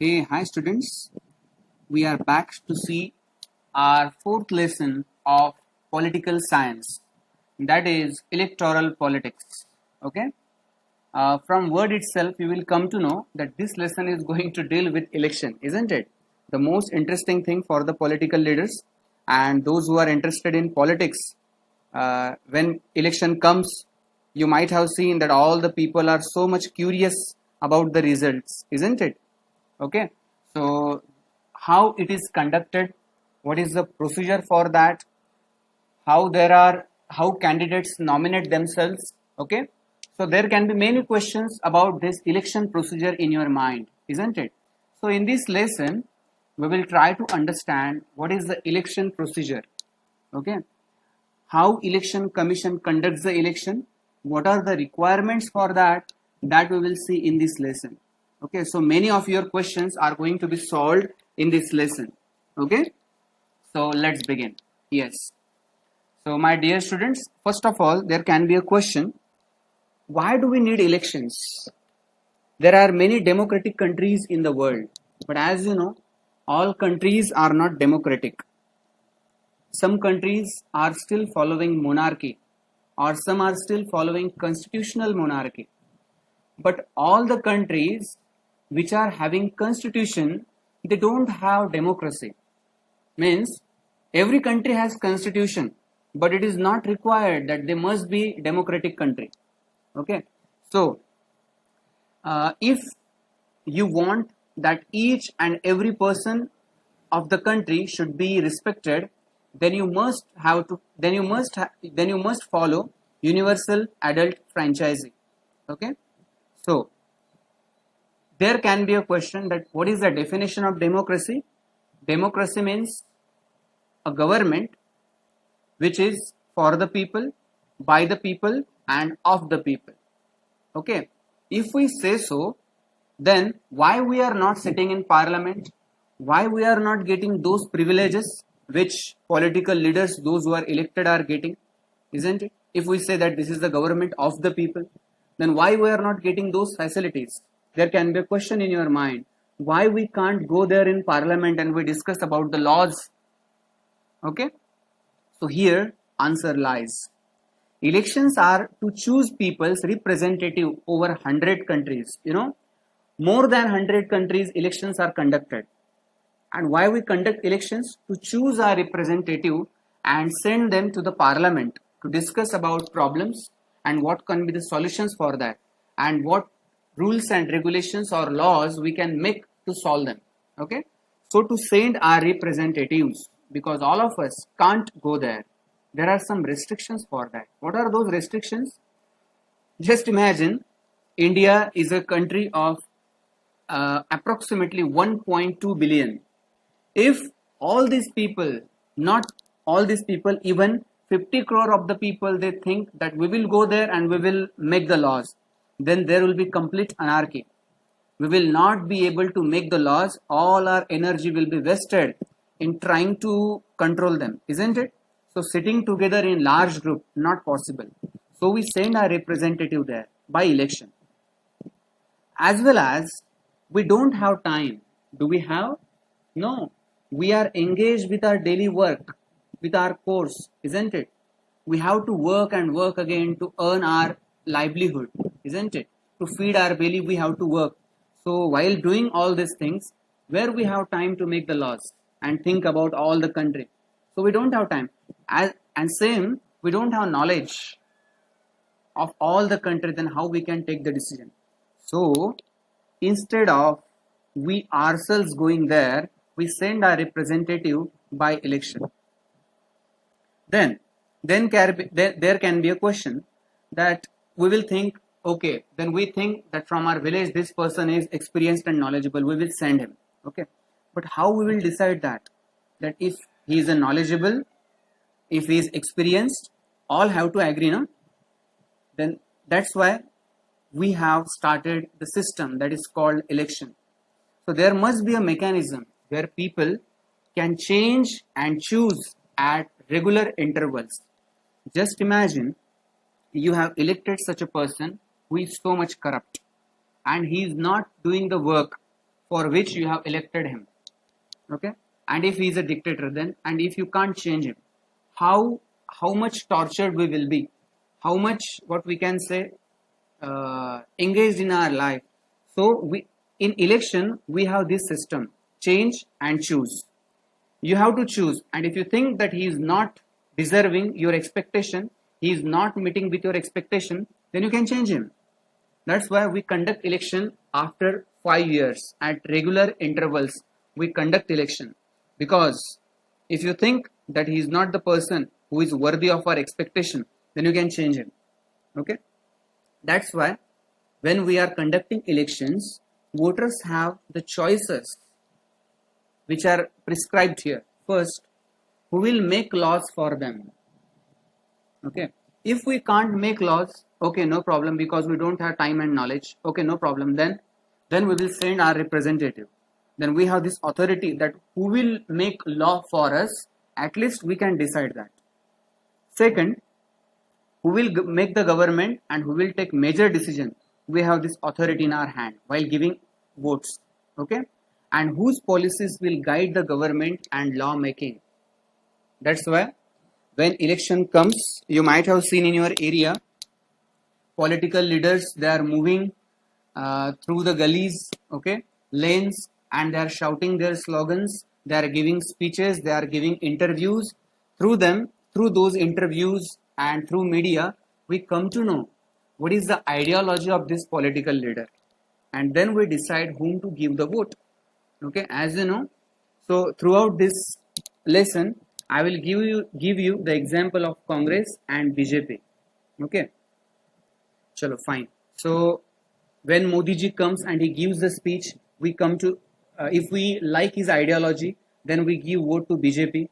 Hey, hi students. We are back to see our fourth lesson of political science, that is electoral politics. Okay. From word itself, you will come to know that this lesson is going to deal with election, isn't it? The most interesting thing for the political leaders and those who are interested in politics. When election comes, you might have seen that all the people are so much curious about the results, isn't it? Okay, so how it is conducted, what is the procedure for that, how candidates nominate themselves. Okay, so there can be many questions about this election procedure in your mind, isn't it? So in this lesson we will try to understand what is the election procedure. Okay, how election commission conducts the election, what are the requirements for that we will see in this lesson. Okay, so many of your questions are going to be solved in this lesson. Okay, so let's begin. Yes, so my dear students, first of all there can be a question, why do we need elections? There are many democratic countries in the world, but as you know, all countries are not democratic. Some countries are still following monarchy, or some are still following constitutional monarchy. But all the countries which are having constitution, they don't have democracy. Means every country has constitution, but it is not required that they must be democratic country. Okay, so if you want that each and every person of the country should be respected, then you must have to then you must follow universal adult franchising. Okay, so there can be a question that what is the definition of democracy? Democracy means a government which is for the people, by the people, and of the people. Okay, if we say so, then why we are not sitting in parliament? Why we are not getting those privileges which political leaders, those who are elected, are getting? Isn't it? If we say that this is the government of the people, then why we are not getting those facilities? There can be a question in your mind, why we can't go there in parliament and we discuss about the laws? Okay, so here answer lies. Elections are to choose people's representative over 100 countries. More than 100 countries elections are conducted. And why we conduct elections? To choose our representative and send them to the parliament to discuss about problems and what can be the solutions for that, and what rules and regulations or laws we can make to solve them. Okay, so to send our representatives, because all of us can't go there, there are some restrictions for that. What are those restrictions? Just imagine India is a country of approximately 1.2 billion. If all these people, not all these people, even 50 crore of the people, they think that we will go there and we will make the laws, then there will be complete anarchy. We will not be able to make the laws. All our energy will be wasted in trying to control them, isn't it? So sitting together in large group, not possible. So we send our representative there by election. As well as we don't have time. Do we have? No. We are engaged with our daily work, with our course, isn't it? We have to work and work again to earn our livelihood, isn't it? To feed our belly, we have to work. So while doing all these things, where we have time to make the laws and think about all the country? So we don't have time. And same, we don't have knowledge of all the country, then how we can take the decision? So instead of we ourselves going there, we send our representative by election. Then there can be a question that we will think, okay, then we think that from our village this person is experienced and knowledgeable, we will send him. Okay, but how we will decide that if he is a knowledgeable, if he is experienced, all have to agree, no? Then that's why we have started the system that is called election. So there must be a mechanism where people can change and choose at regular intervals. Just imagine you have elected such a person who is so much corrupt and he is not doing the work for which you have elected him. Okay, and if he is a dictator, then, and if you can't change him, how much tortured we will be, how much, what we can say, engaged in our life. So we, in election, we have this system: change and choose. You have to choose, and if you think that he is not deserving your expectation, he is not meeting with your expectation, then you can change him. That's why we conduct election after 5 years at regular intervals. We conduct election because if you think that he is not the person who is worthy of our expectation, then you can change him. Okay, that's why when we are conducting elections, voters have the choices which are prescribed here. First, who will make laws for them? Okay, if we can't make laws, okay, no problem, because we don't have time and knowledge, okay, no problem, then we will send our representative. Then we have this authority that who will make law for us, at least we can decide that. Second, who will make the government and who will take major decision, we have this authority in our hand while giving votes. Okay, and whose policies will guide the government and law making. That's why when election comes, you might have seen in your area, political leaders, they are moving through the gullies, okay, lanes, and they are shouting their slogans, they are giving speeches, they are giving interviews. Through them, through those interviews and through media, we come to know what is the ideology of this political leader, and then we decide whom to give the vote. Okay, as you know, so throughout this lesson, I will give you the example of Congress and BJP. Okay, chalo, fine. So when Modi ji comes and he gives the speech, we come to, if we like his ideology, then we give vote to BJP.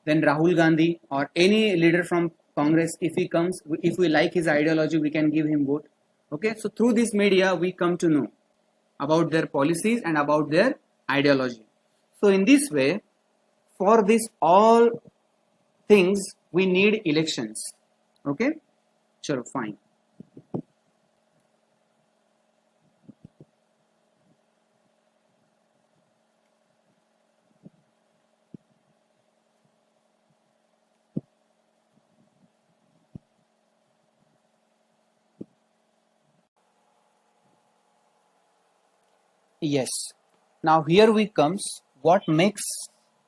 Then Rahul Gandhi or any leader from Congress, if he comes, if we like his ideology, we can give him vote. Okay, so through this media, we come to know about their policies and about their ideology. So in this way, for this all things, we need elections. Okay, sure, fine. Yes. Now here we comes what makes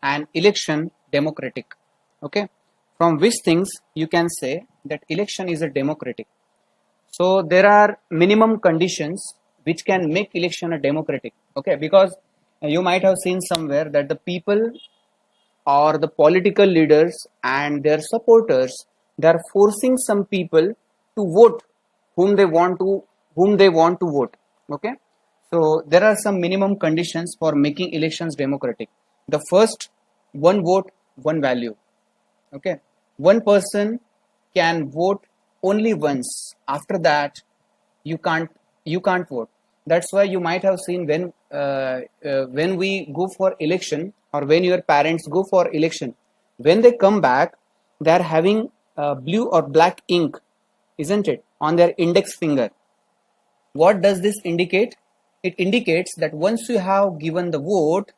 an election democratic. Okay. From which things you can say that election is a democratic. So there are minimum conditions which can make election a democratic. Okay, because you might have seen somewhere that the people or the political leaders and their supporters, they are forcing some people to vote whom they want to vote. Okay, so there are some minimum conditions for making elections democratic. The first, one vote, one value. Okay, one person can vote only once. After that, you can't vote. That's why you might have seen when we go for election, or when your parents go for election, when they come back, they are having blue or black ink, isn't it, on their index finger. What does this indicate? It indicates that once you have given the vote,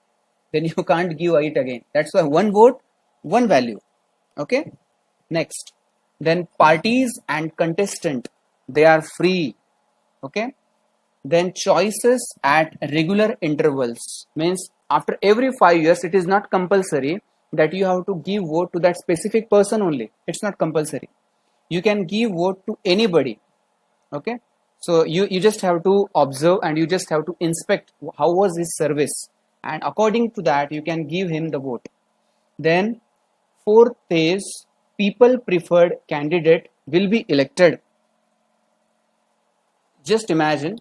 then you can't give it again. That's why one vote, one value. Okay. Next, then parties and contestant, they are free. Okay. Then choices at regular intervals, means after every 5 years, it is not compulsory that you have to give vote to that specific person only. It's not compulsory. You can give vote to anybody. Okay. So you just have to observe and you just have to inspect how was his service, and according to that you can give him the vote. Then fourth is people preferred candidate will be elected. Just imagine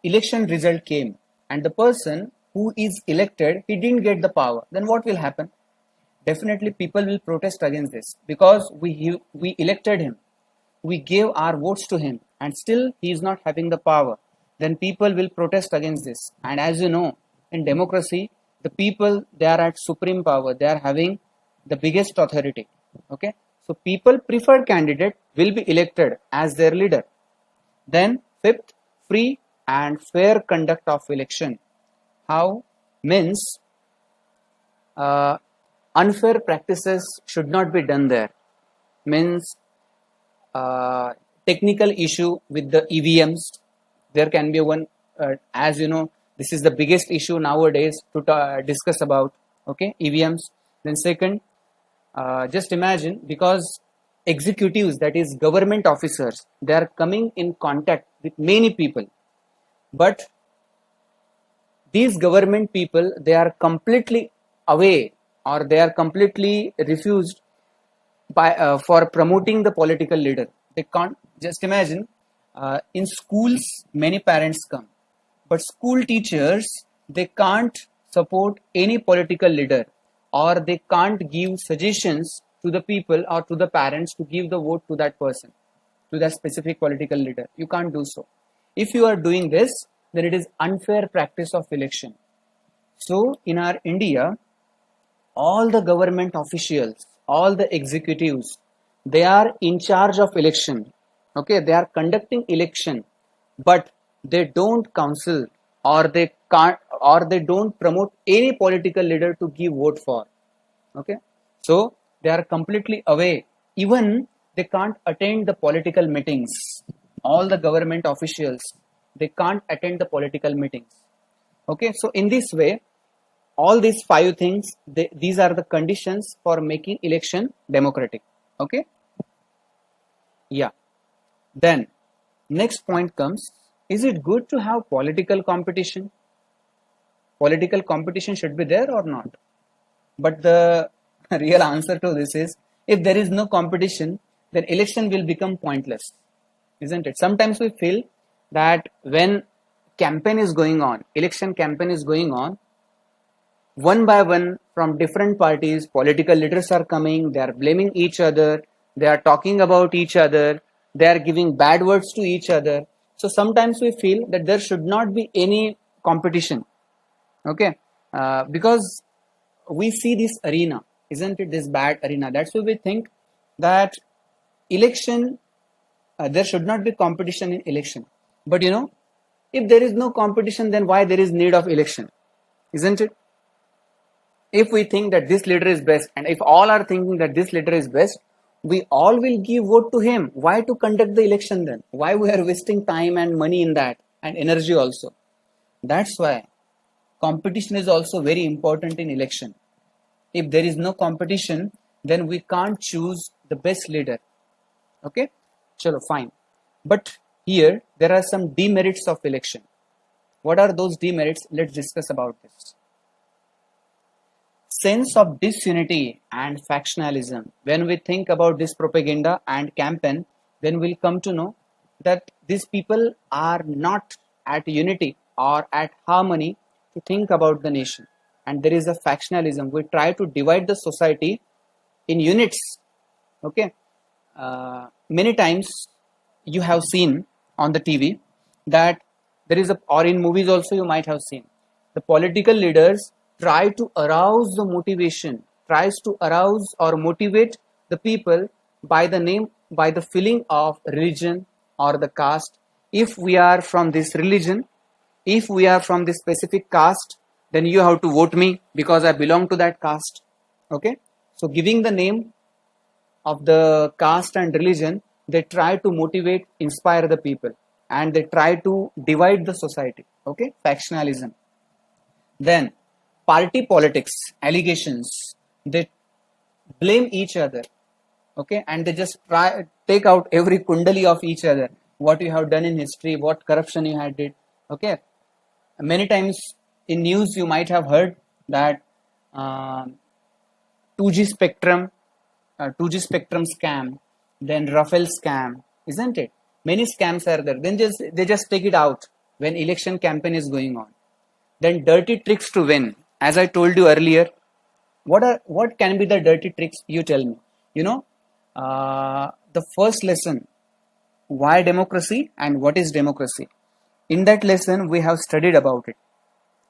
election result came and the person who is elected, he didn't get the power. Then what will happen? Definitely people will protest against this, because we elected him, we gave our votes to him, and still he is not having the power. Then people will protest against this. And as you know, in democracy, the people, they are at supreme power, they are having the biggest authority. Okay, so people preferred candidate will be elected as their leader. Then fifth, free and fair conduct of election. How? Means unfair practices should not be done there. Means technical issue with the EVMs. There can be one, as you know, this is the biggest issue nowadays to discuss about. Okay, EVMs. Then second, just imagine, because executives, that is government officers, they are coming in contact with many people, but these government people, they are completely away, or they are completely refused by for promoting the political leader. They can't. Just imagine, in schools many parents come, but school teachers, they can't support any political leader, or they can't give suggestions to the people or to the parents to give the vote to that person, to that specific political leader. You can't do so. If you are doing this, then it is unfair practice of election. So in our India, all the government officials, all the executives, they are in charge of election. Okay, they are conducting election, but they don't counsel, or they can't, or they don't promote any political leader to give vote for. Okay, so they are completely away. Even they can't attend the political meetings. All the government officials, they can't attend the political meetings. Okay, so in this way, all these five things, these are the conditions for making election democratic. Okay, yeah. Then next point comes, is it good to have political competition? Political competition should be there or not? But the real answer to this is, if there is no competition, then election will become pointless, isn't it? Sometimes we feel that when campaign is going on, election campaign is going on, one by one from different parties, political leaders are coming, they are blaming each other, they are talking about each other, they are giving bad words to each other. So sometimes we feel that there should not be any competition. Okay, because we see this arena, isn't it, this bad arena. That's why we think that election, there should not be competition in election. But you know, if there is no competition, then why there is need of election, isn't it? If we think that this leader is best, and if all are thinking that this leader is best, we all will give vote to him. Why to conduct the election then? Why we are wasting time and money in that, and energy also? That's why competition is also very important in election. If there is no competition, then we can't choose the best leader. Okay, chalo, fine. But here there are some demerits of election. What are those demerits? Let's discuss about this. Sense of disunity and factionalism. When we think about this propaganda and campaign, then we'll come to know that these people are not at unity or at harmony to think about the nation. And there is a factionalism. We try to divide the society in units. Okay. Many times you have seen on the TV that there is a, or in movies also you might have seen, the political leaders try to arouse the motivation, tries to arouse or motivate the people by the name, by the feeling of religion or the caste. If we are from this religion, if we are from this specific caste, then you have to vote me because I belong to that caste. Okay, so giving the name of the caste and religion, they try to motivate, inspire the people, and they try to divide the society. Okay, factionalism. Then party politics, allegations, they blame each other. Okay, and they just try take out every kundali of each other, what you have done in history, what corruption you had did. Okay, many times in news you might have heard that 2G spectrum, 2G spectrum scam, then Rafale scam, isn't it? Many scams are there. Then they just take it out when election campaign is going on. Then dirty tricks to win. As I told you earlier, what can be the dirty tricks? You tell me. You know, the first lesson, why democracy and what is democracy? In that lesson, we have studied about it.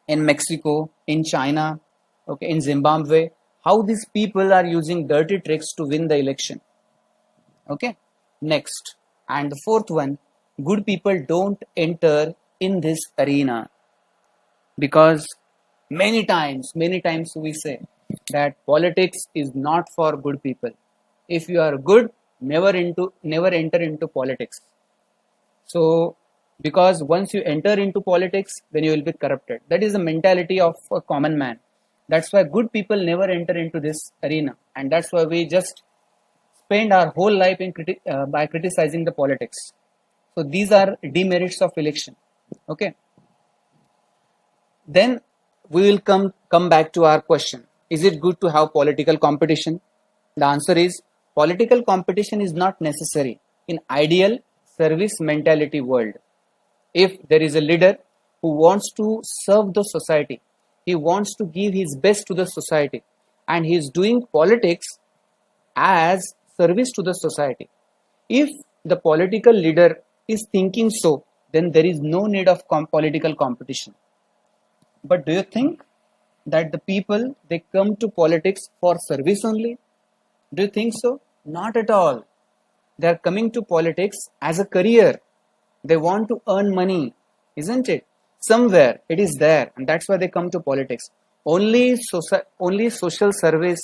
In Mexico, in China, okay, in Zimbabwe, how these people are using dirty tricks to win the election. Okay, next. And the fourth one, good people don't enter in this arena, because many times we say that politics is not for good people. If you are good, never enter into politics. So because once you enter into politics, then you will be corrupted. That is the mentality of a common man. That's why good people never enter into this arena, and that's why we just spend our whole life by criticizing the politics. So these are demerits of election. Okay. Then we will come back to our question. Is it good to have political competition? The answer is political competition is not necessary in ideal service mentality world. If there is a leader who wants to serve the society, he wants to give his best to the society, and he is doing politics as service to the society. If the political leader is thinking so, then there is no need of political competition. But do you think that the people, they come to politics for service only? Do you think so? Not at all. They are coming to politics as a career. They want to earn money, isn't it? Somewhere it is there, and that's why they come to politics. Only social service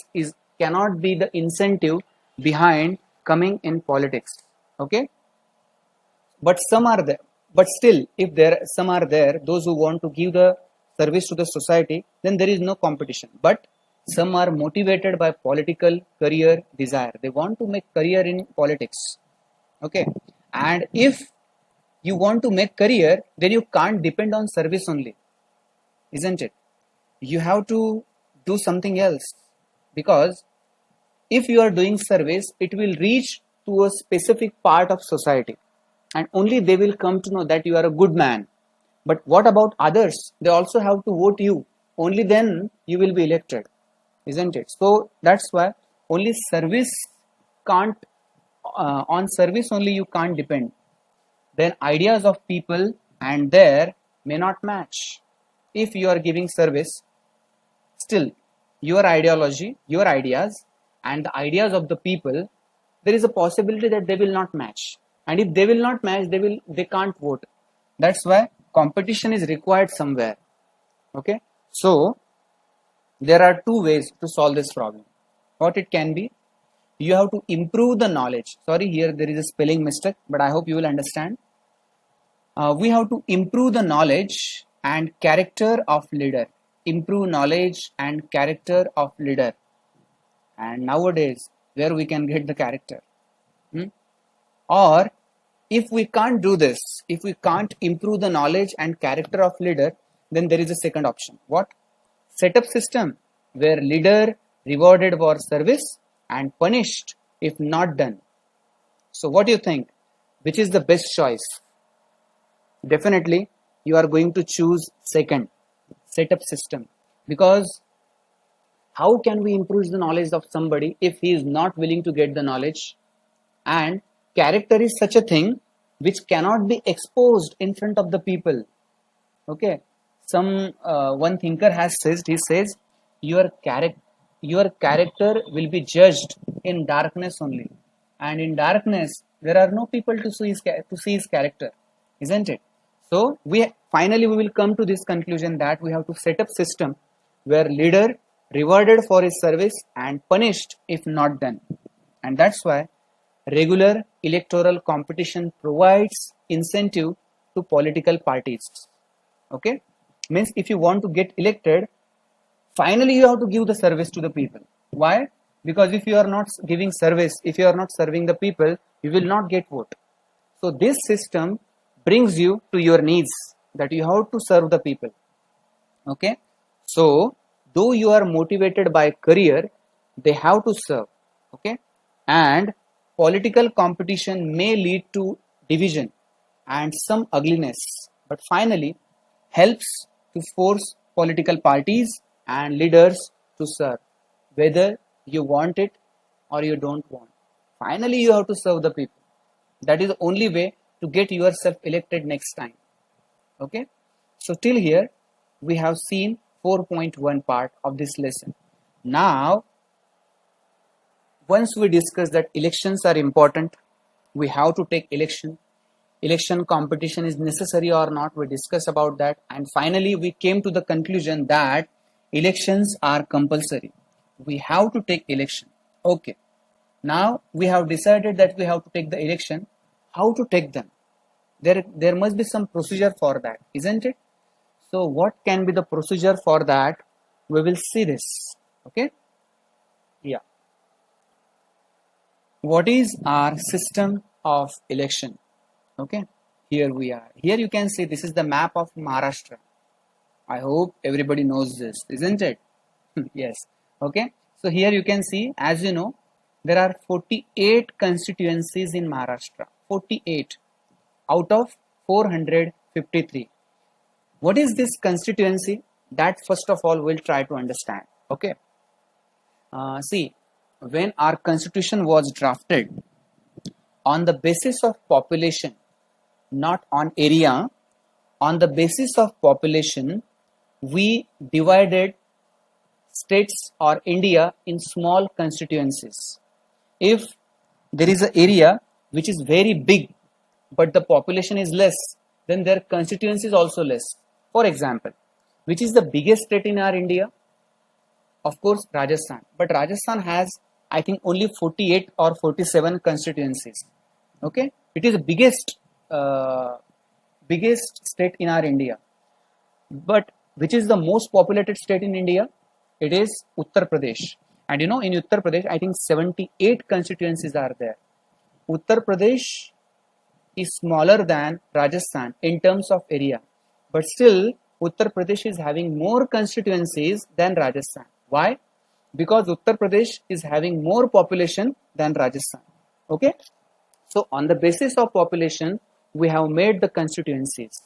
cannot be the incentive behind coming in politics. Okay? But some are there. But still, if some are there, those who want to give the service to the society, then there is no competition. But some are motivated by political career desire. They want to make career in politics. Okay. And if you want to make career, then you can't depend on service only, isn't it? You have to do something else, because if you are doing service, it will reach to a specific part of society, and only they will come to know that you are a good man. But what about others? They also have to vote you. Only then you will be elected, isn't it? So that's why only service can't, on service only you can't depend. Then ideas of people and their may not match. If you are giving service, still your ideology, your ideas, and the ideas of the people, there is a possibility that they will not match. And if they will not match, they can't vote. That's why competition is required somewhere. Okay. So there are two ways to solve this problem. What it can be, you have to improve the knowledge. Sorry, here there is a spelling mistake, but I hope you will understand. We have to improve the knowledge and character of leader. Improve knowledge and character of leader. And nowadays, where we can get the character? Or if we can't do this, if we can't improve the knowledge and character of leader, then there is a second option. What? Set up system where leader rewarded for service and punished if not done. So what do you think? Which is the best choice? Definitely you are going to choose second, set up system, because how can we improve the knowledge of somebody if he is not willing to get the knowledge? And character is such a thing which cannot be exposed in front of the people. Okay. One thinker has said, he says, your character will be judged in darkness only, and in darkness there are no people to see his character, isn't it? So we will come to this conclusion that we have to set up system where leader rewarded for his service and punished if not done. And that's why regular electoral competition provides incentive to political parties. Okay, means if you want to get elected, finally you have to give the service to the people. Why? Because if you are not giving service, if you are not serving the people, you will not get vote. So this system brings you to your needs, that you have to serve the people. Okay, so though you are motivated by career, they have to serve. Okay, and political competition may lead to division and some ugliness, but finally helps to force political parties and leaders to serve, whether you want it or you don't want. Finally you have to serve the people. That is the only way to get yourself elected next time. Okay, so till here we have seen 4.1 part of this lesson. Now once we discuss that elections are important, we have to take election, election competition is necessary or not. We discussed about that, and finally we came to the conclusion that elections are compulsory. We have to take election. Okay, now we have decided that we have to take the election. How to take them? There must be some procedure for that, isn't it? So what can be the procedure for that? We will see this. Okay, yeah. What is our system of election? Okay, here we are. Here you can see this is the map of Maharashtra. I hope everybody knows this, isn't it? Yes. Okay, so here you can see, as you know, there are 48 constituencies in Maharashtra. 48 out of 453. What is this constituency? That first of all we'll try to understand. Okay. See, when our constitution was drafted, on the basis of population, not on area, on the basis of population, we divided states or India in small constituencies. If there is an area which is very big but the population is less, then their constituency is also less. For example, which is the biggest state in our India? Of course, Rajasthan. But Rajasthan has, I think, only 48 or 47 constituencies. Okay, it is the biggest state in our India. But which is the most populated state in India? It is Uttar Pradesh. And you know, in Uttar Pradesh, I think 78 constituencies are there. Uttar Pradesh is smaller than Rajasthan in terms of area. But still, Uttar Pradesh is having more constituencies than Rajasthan. Why? Because Uttar Pradesh is having more population than Rajasthan. Okay? So, on the basis of population, we have made the constituencies.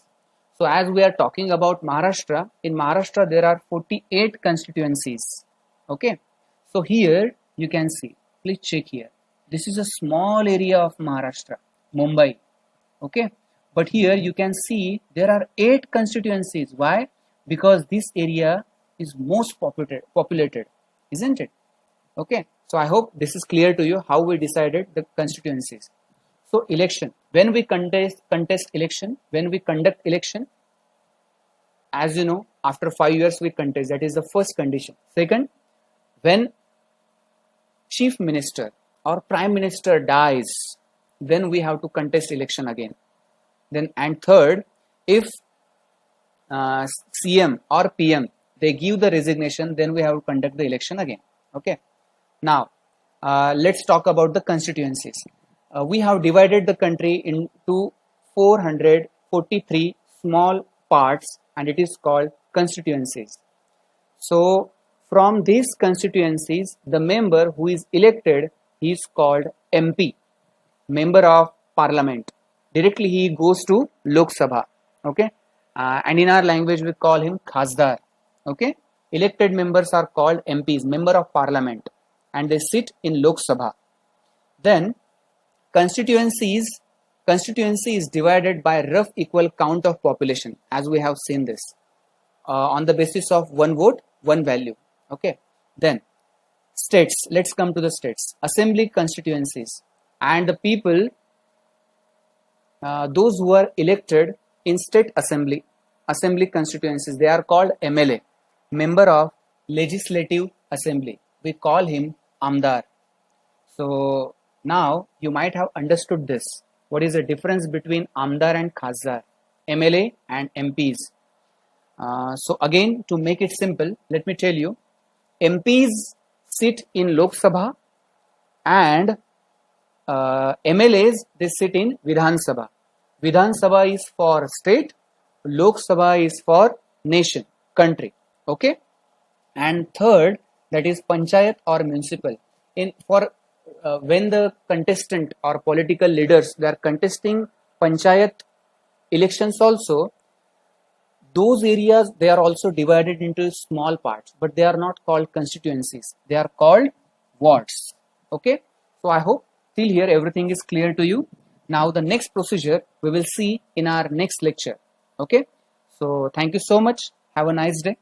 So, as we are talking about Maharashtra, in Maharashtra there are 48 constituencies. Okay? So, here you can see, please check here. This is a small area of Maharashtra, Mumbai. Okay? But here you can see there are 8 constituencies. Why? Because this area is most populated, isn't it? Okay, so I hope this is clear to you how we decided the constituencies. So election, when we contest election, when we conduct election, as you know, after 5 years we contest. That is the first condition. Second, when chief minister or prime minister dies, then we have to contest election again. Then, and third, if CM or PM, they give the resignation, then we have to conduct the election again. Okay. Now, let's talk about the constituencies. We have divided the country into 443 small parts, and it is called constituencies. So, from these constituencies, the member who is elected is called MP, Member of Parliament. Directly he goes to Lok Sabha. Okay. And in our language we call him Khasdar. Okay. Elected members are called MPs, Member of Parliament, and they sit in Lok Sabha. Then constituency is divided by rough equal count of population, as we have seen this, on the basis of one vote, one value. Okay. Then states, let's come to the states. Assembly constituencies, and the people, those who are elected in state assembly constituencies, they are called MLA, Member of Legislative Assembly. We call him Amdar. So now you might have understood this. What is the difference between Amdar and Khasdar, MLA and MPs? So again, to make it simple, let me tell you, MPs sit in Lok Sabha, and MLAs, they sit in Vidhan Sabha. Vidhan Sabha is for state, Lok Sabha is for nation, country. Okay. And third, that is Panchayat or municipal. When the contestant or political leaders, they are contesting Panchayat elections also, those areas, they are also divided into small parts, but they are not called constituencies. They are called wards. Okay. So I hope till here everything is clear to you. Now the next procedure we will see in our next lecture. Okay. So thank you so much. Have a nice day.